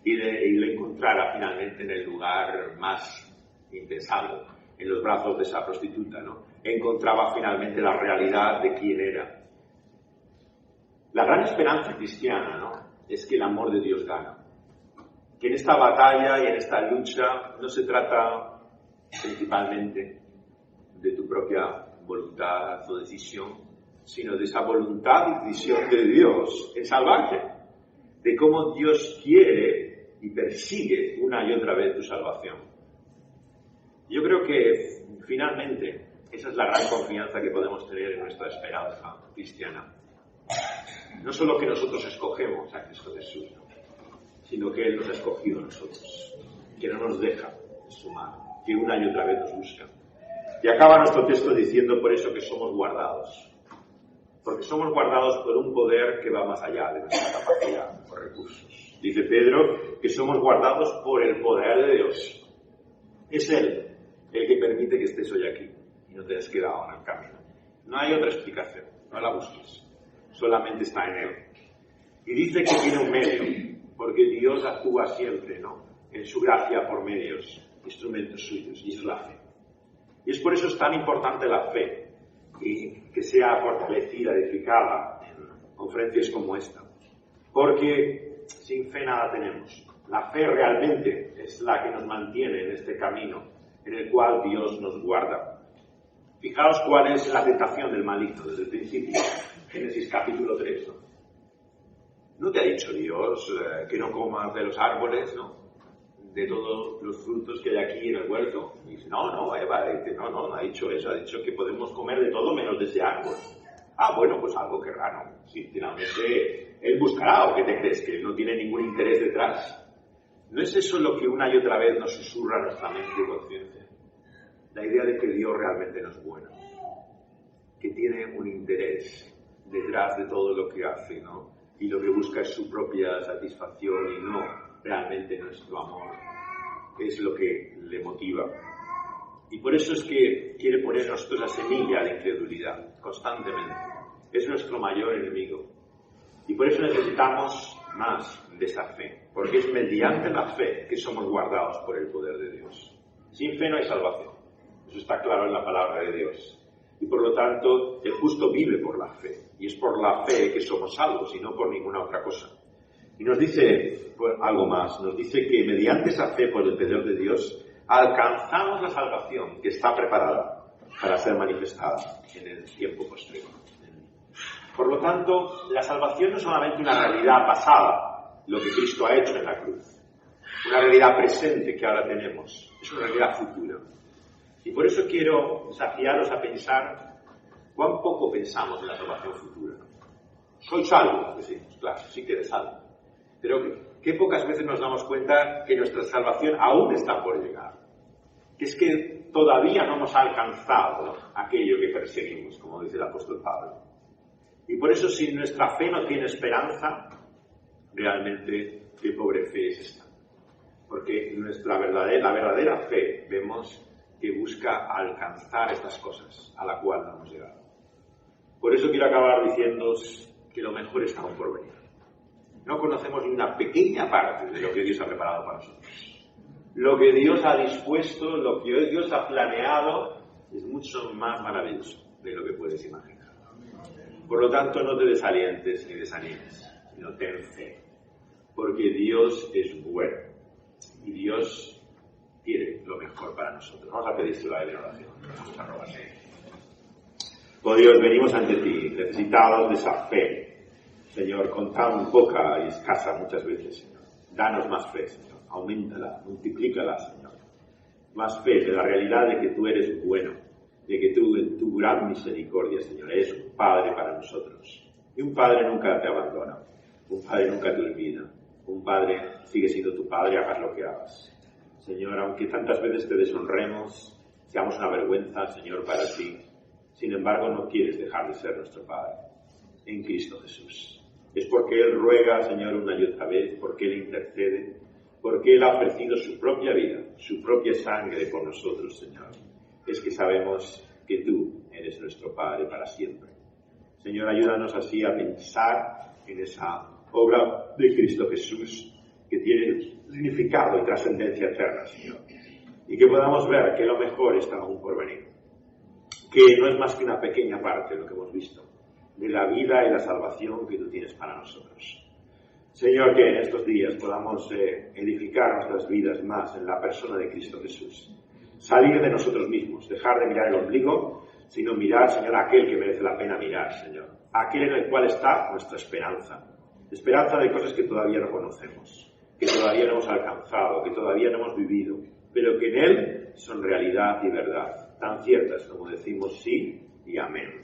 [SPEAKER 1] Y le encontrara finalmente en el lugar más impensado, en los brazos de esa prostituta, ¿no? Encontraba finalmente la realidad de quién era. La gran esperanza cristiana, ¿no? Es que el amor de Dios gana. Que en esta batalla y en esta lucha no se trata principalmente de tu propia voluntad o decisión, sino de esa voluntad y decisión de Dios en salvarte. De cómo Dios quiere y persigue una y otra vez tu salvación. Yo creo que finalmente esa es la gran confianza que podemos tener en nuestra esperanza cristiana. No solo que nosotros escogemos a Cristo Jesús, sino que Él nos ha escogido a nosotros, que no nos deja de su mano, que una y otra vez nos busca. Y acaba nuestro texto diciendo por eso que somos guardados, porque somos guardados por un poder que va más allá de nuestra capacidad o recursos. Dice Pedro que somos guardados por el poder de Dios. Es Él el que permite que estés hoy aquí y no te has quedado en el camino. No hay otra explicación, no la busques. Solamente está en Él. Y dice que tiene un medio, porque Dios actúa siempre, ¿no? En su gracia por medios, instrumentos suyos, y es la fe. Y es por eso es tan importante la fe, y que sea fortalecida, edificada en conferencias como esta. Porque sin fe nada tenemos. La fe realmente es la que nos mantiene en este camino, en el cual Dios nos guarda. Fijaos cuál es la tentación del maligno desde el principio. Génesis capítulo 3, ¿no? ¿No te ha dicho Dios que no comas de los árboles, ¿no? De todos los frutos que hay aquí en el huerto? Y dice, no, Eva, dice, no ha dicho eso, ha dicho que podemos comer de todo menos de ese árbol. Ah, bueno, pues algo que raro. Si finalmente Él buscará, ¿o qué te crees? Que Él no tiene ningún interés detrás. ¿No es eso lo que una y otra vez nos susurra nuestra mente y conciencia? La idea de que Dios realmente no es bueno, que tiene un interés detrás de todo lo que hace, ¿no? Y lo que busca es su propia satisfacción y no realmente nuestro amor, es lo que le motiva. Y por eso es que quiere poner en nosotros la semilla de incredulidad constantemente. Es nuestro mayor enemigo. Y por eso necesitamos más de esa fe, porque es mediante la fe que somos guardados por el poder de Dios. Sin fe no hay salvación. Eso está claro en la palabra de Dios. Y por lo tanto, el justo vive por la fe. Y es por la fe que somos salvos y no por ninguna otra cosa. Y nos dice algo más. Nos dice que mediante esa fe por el poder de Dios alcanzamos la salvación que está preparada para ser manifestada en el tiempo posterior. Por lo tanto, la salvación no es solamente una realidad pasada, lo que Cristo ha hecho en la cruz, una realidad presente que ahora tenemos, es una realidad futura. Y por eso quiero desafiaros a pensar cuán poco pensamos en la salvación futura. Soy salvo, decimos, claro, sí que eres salvo. Pero qué pocas veces nos damos cuenta que nuestra salvación aún está por llegar. Que es que todavía no hemos alcanzado aquello que perseguimos, como dice el apóstol Pablo. Y por eso, si nuestra fe no tiene esperanza, realmente qué pobre fe es esta. Porque la verdadera fe, vemos que busca alcanzar estas cosas a la cual no hemos llegado. Por eso quiero acabar diciéndoos que lo mejor está aún por venir. No conocemos ni una pequeña parte de lo que Dios ha preparado para nosotros. Lo que Dios ha dispuesto, lo que Dios ha planeado, es mucho más maravilloso de lo que puedes imaginar. Por lo tanto, no te desalientes ni desanimes, sino ten fe. Porque Dios es bueno. Y Dios quiere lo mejor para nosotros. Vamos a pedírselo a Él en oración. Vamos a robarle. Oh Dios, venimos ante ti, necesitados de esa fe. Señor, con tan poca y escasa muchas veces, Señor. Danos más fe, Señor. Auméntala, multiplícala, Señor. Más fe de la realidad de que tú eres bueno, de que tú, en tu gran misericordia, Señor, eres un Padre para nosotros. Y un Padre nunca te abandona. Un Padre nunca te olvida. Un Padre sigue siendo tu Padre, hagas lo que hagas. Señor, aunque tantas veces te deshonremos, seamos una vergüenza, Señor, para ti. Sin embargo, no quieres dejar de ser nuestro Padre. En Cristo Jesús. Es porque Él ruega, Señor, una y otra vez, porque Él intercede, porque Él ha ofrecido su propia vida, su propia sangre por nosotros, Señor. Es que sabemos que tú eres nuestro Padre para siempre. Señor, ayúdanos así a pensar en esa obra de Cristo Jesús que tiene significado y trascendencia eterna, Señor. Y que podamos ver que lo mejor está aún por venir. Que no es más que una pequeña parte de lo que hemos visto, de la vida y la salvación que tú tienes para nosotros. Señor, que en estos días podamos edificar nuestras vidas más en la persona de Cristo Jesús. Salir de nosotros mismos, dejar de mirar el ombligo, sino mirar, Señor, a aquel que merece la pena mirar, Señor. Aquel en el cual está nuestra esperanza. Esperanza de cosas que todavía no conocemos, que todavía no hemos alcanzado, que todavía no hemos vivido, pero que en Él son realidad y verdad, tan ciertas como decimos sí y amén.